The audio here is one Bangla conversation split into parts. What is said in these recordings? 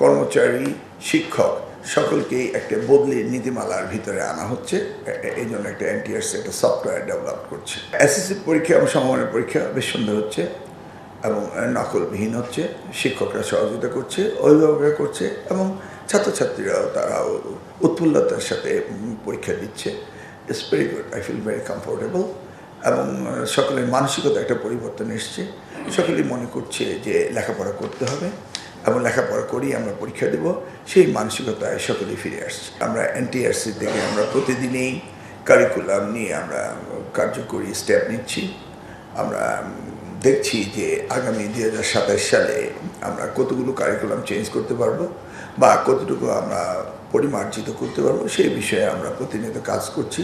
কর্মচারী, শিক্ষক সকলকেই একটা বদলির নীতিমালার ভিতরে আনা হচ্ছে। এই জন্য একটা এনটিআরসি একটা সফটওয়্যার ডেভেলপ করছে। এসএসসি পরীক্ষা এবং সমমানের পরীক্ষা বেশ সুন্দর হচ্ছে এবং নকলবিহীন হচ্ছে। শিক্ষকরা সহযোগিতা করছে, অভিভাবকরা করছে এবং ছাত্রছাত্রীরাও তারাও উৎফুল্লতার সাথে পরীক্ষা দিচ্ছে। It's very good, I feel very comfortable এবং সকলের মানসিকতা একটা পরিবর্তন এসছে। সকলেই মনে করছে যে লেখাপড়া করতে হবে এবং লেখাপড়া করেই আমরা পরীক্ষা দেব, সেই মানসিকতায় সকলেই ফিরে আসছে। আমরা এনটিআরসি থেকে আমরা প্রতিদিনই কারিকুলাম নিয়ে আমরা কার্যকরী স্টেপ নিচ্ছি। আমরা দেখছি যে আগামী 2027 সালে আমরা কতগুলো কারিকুলাম চেঞ্জ করতে পারবো বা কতটুকু আমরা পরিমার্জিত করতে পারবো সেই বিষয়ে আমরা প্রতিনিয়ত কাজ করছি।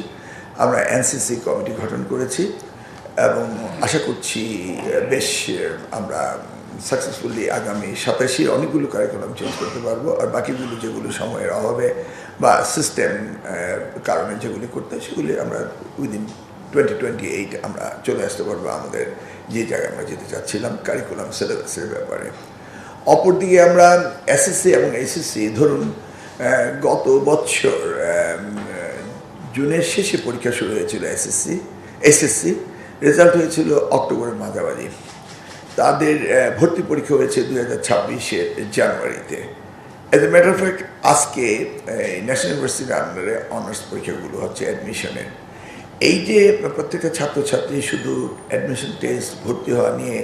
আমরা এনসিসি কমিটি গঠন করেছি এবং আশা করছি বেশ আমরা সাকসেসফুলি আগামী 27 অনেকগুলো কারিকুলাম চেঞ্জ করতে পারবো। আর বাকিগুলো যেগুলো সময়ের অভাবে বা সিস্টেম কারণে যেগুলি করতে সেগুলি আমরা উইদিন 2028 আমরা চলে আসতে পারবো আমাদের যে জায়গায় আমরা যেতে চাচ্ছিলাম কারিকুলাম সিলেবাসের ব্যাপারে। অপরদিকে আমরা এসএসসি এবং এসএসসি ধরুন গত বছর জুনের শেষে পরীক্ষা শুরু হয়েছিল এসএসসি রেজাল্ট হয়েছিল অক্টোবরের মাঝামাঝি। তাদের ভর্তি পরীক্ষা হয়েছে 2026 জানুয়ারিতে। As a matter of fact আজকে ন্যাশনাল ইউনিভার্সিটির আন্ডারে অনার্স পরীক্ষাগুলো হচ্ছে অ্যাডমিশনের। এই যে প্রত্যেকটা ছাত্রছাত্রী শুধু অ্যাডমিশন টেস্ট ভর্তি হওয়া নিয়ে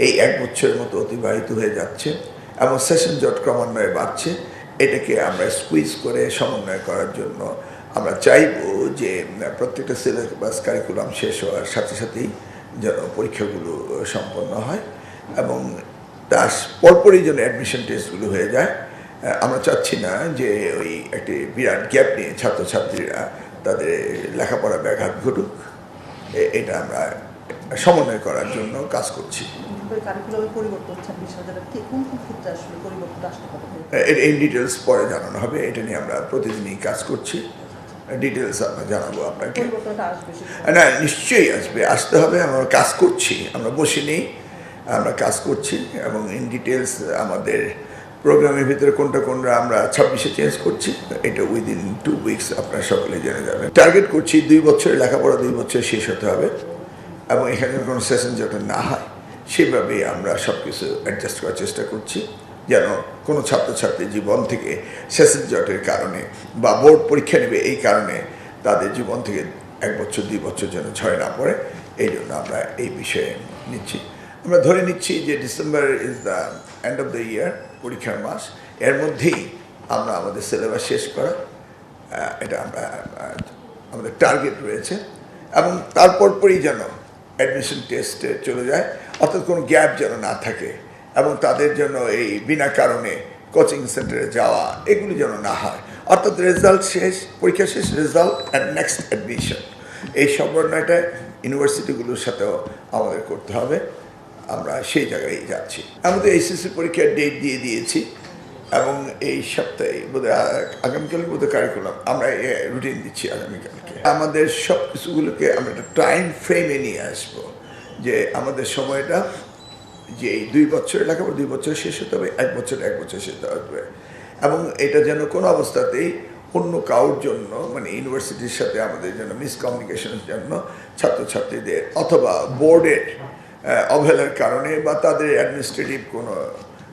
এই এক বছরের মতো অতিবাহিত হয়ে যাচ্ছে এবং সেশন জট ক্রমান্বয়ে বাড়ছে। এটাকে আমরা স্কুইজ করে সমন্বয় করার জন্য আমরা চাইব যে প্রত্যেকটা সিলেবাস কারিকুলাম শেষ হওয়ার সাথে সাথেই যেন পরীক্ষাগুলো সম্পন্ন হয় এবং তার পরপরই যেন অ্যাডমিশন টেস্টগুলো হয়ে যায়। আমরা চাচ্ছি না যে ওই একটি বিরাট গ্যাপ নিয়ে ছাত্রছাত্রীরা তাদের লেখাপড়া ব্যাঘাত ঘটুক। এটা আমরা সমন্বয় করার জন্য কাজ করছি। এই ডিটেলস পরে জানানো হবে, এটা নিয়ে আমরা প্রতিদিনই কাজ করছি। ডিটেলস আমরা জানাবো আপনাকে। না, নিশ্চয়ই আসতে হবে। আমরা কাজ করছি, আমরা বসে নেই, আমরা কাজ করছি এবং ইন ডিটেলস আমাদের প্রোগ্রামের ভিতরে কোনটা আমরা 26 চেঞ্জ করছি, এটা উইদিন 2 উইকস আপনারা সকলে জেনে যাবেন। টার্গেট করছি 2 বছরের লেখাপড়া 2 বছর শেষ হতে হবে এবং এখানে কোনো সেশন যাতে না হয় সেভাবেই আমরা সব কিছু অ্যাডজাস্ট করার চেষ্টা করছি, যেন কোনো ছাত্রছাত্রীর জীবন থেকে সেশন জটের কারণে বা বোর্ড পরীক্ষা নেবে এই কারণে তাদের জীবন থেকে 1 বছর 2 বছর যেন ঝরে না পড়ে। এই জন্য আমরা এই বিষয়ে নিচ্ছি। আমরা ধরে নিচ্ছি যে December is the end of the year, পরীক্ষার মাস। এর মধ্যেই আমরা আমাদের সিলেবাস শেষ করা, এটা আমরা আমাদের টার্গেট রয়েছে এবং তারপরই যেন অ্যাডমিশন টেস্টে চলে যায়, অর্থাৎ কোনো গ্যাপ যেন না থাকে এবং তাদের জন্য এই বিনা কারণে কোচিং সেন্টারে যাওয়া এগুলি যেন না হয়। অর্থাৎ রেজাল্ট শেষ, পরীক্ষা শেষ, রেজাল্ট অ্যান্ড নেক্সট অ্যাডমিশন, এই সমন্বয়টা ইউনিভার্সিটিগুলোর সাথেও আমাদের করতে হবে। আমরা সেই জায়গায় যাচ্ছি। আমাদের এইচএসসি পরীক্ষার ডেট দিয়ে দিয়েছি এবং এই সপ্তাহে বোধহয় আগামীকাল বোধহয় কারিকুলাম আমরা রুটিন দিচ্ছি আগামীকালকে। আমাদের সব কিছুগুলোকে আমরা একটা টাইম ফ্রেমে নিয়ে আসবো যে আমাদের সময়টা যে এই 2 বছরের লেখাপড়া 2 বছর শেষ হতে হবে, 1 বছর শেষ হতে হবে এবং এটা যেন কোনো অবস্থাতেই অন্য কারোর জন্য মানে ইউনিভার্সিটির সাথে আমাদের জন্য মিসকমিউনিকেশনের জন্য ছাত্রছাত্রীদের অথবা বোর্ডের অবহেলার কারণে বা তাদের অ্যাডমিনিস্ট্রেটিভ কোনো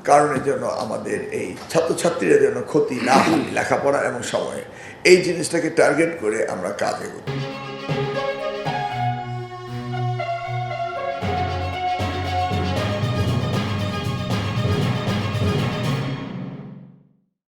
কারণে যেন আমাদের এই ছাত্রছাত্রীরা যেন ক্ষতি না হয় লেখাপড়া এবং সময়ে, এই জিনিসটাকে টার্গেট করে আমরা কাজ এগোই।